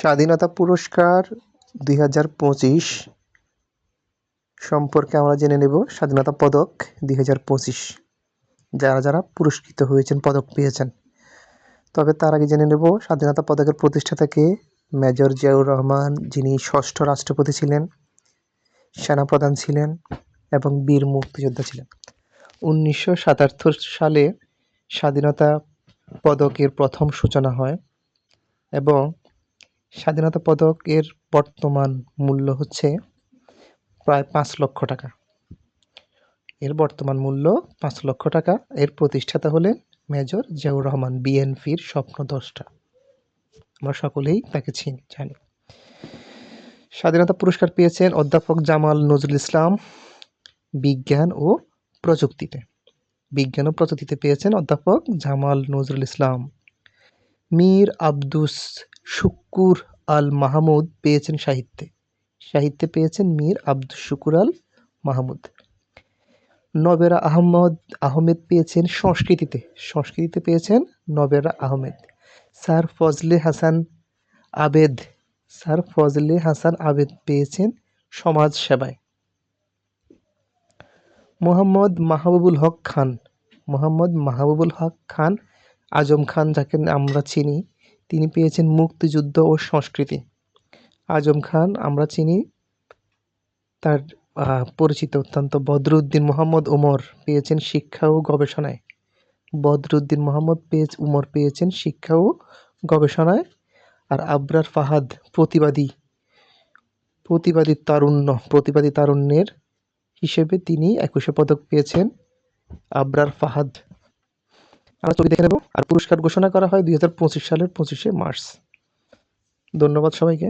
স্বাধীনতা পুরস্কার 2025 সম্পর্কে আমরা জেনে নেব। স্বাধীনতা পদক 2025 যারা যারা পুরস্কৃত হয়েছেন, পদক পেয়েছেন। তবে তার আগে জেনে নেব স্বাধীনতা পদকের প্রতিষ্ঠাতা কে। মেজর জিয়াউর রহমান, যিনি ষষ্ঠ রাষ্ট্রপতি ছিলেন, সেনাপ্রধান ছিলেন এবং বীর মুক্তিযোদ্ধা ছিলেন। 1977 সালে স্বাধীনতা পদকের প্রথম সূচনা হয় এবং স্বাধীনতা পদকের বর্তমান মূল্য হচ্ছে প্রায় 5 লক্ষ টাকা। এর বর্তমান মূল্য 5 লক্ষ টাকা। এর প্রতিষ্ঠাতা হলেন মেজর জিয়াউর রহমান, বিএনপির স্বপ্নদ্রষ্টা। আমরা সকলেই তাকে জানি। স্বাধীনতা পুরস্কার পেয়েছেন অধ্যাপক জামাল নজরুল ইসলাম বিজ্ঞান ও প্রযুক্তিতে পেয়েছেন অধ্যাপক জামাল নজরুল ইসলাম। মীর আব্দুস শুকুর আল মাহমুদ পেয়েছেন সাহিত্যে পেয়েছেন মীর আব্দুস শুকুর আল মাহমুদ। নবেরা আহমেদ পেয়েছেন সংস্কৃতিতে পেয়েছেন নবেরা আহমেদ। স্যার ফজলে হাসান আবেদ পেয়েছেন সমাজ সেবায়। মোহাম্মদ মাহবুবুল হক খান আজম খান, যাকে আমরা চিনি, তিনি পেয়েছেন মুক্তিযুদ্ধ ও সংস্কৃতি। আজম খান আমরা চিনি, তার পরিচিত অত্যন্ত। বদরুদ্দিন মোহাম্মদ উমর পেয়েছেন শিক্ষা ও গবেষণায়। পেয়েছেন শিক্ষা ও গবেষণায়। আর আবরার ফাহাদ প্রতিবাদী তারুণ্যের হিসেবে তিনি 21শে পদক পেয়েছেন। আবরার ফাহাদ। আমরা ছবি দেখে নেব। আর পুরস্কার ঘোষণা করা হয় 2025 সালের 25শে মার্চ। ধন্যবাদ সবাইকে।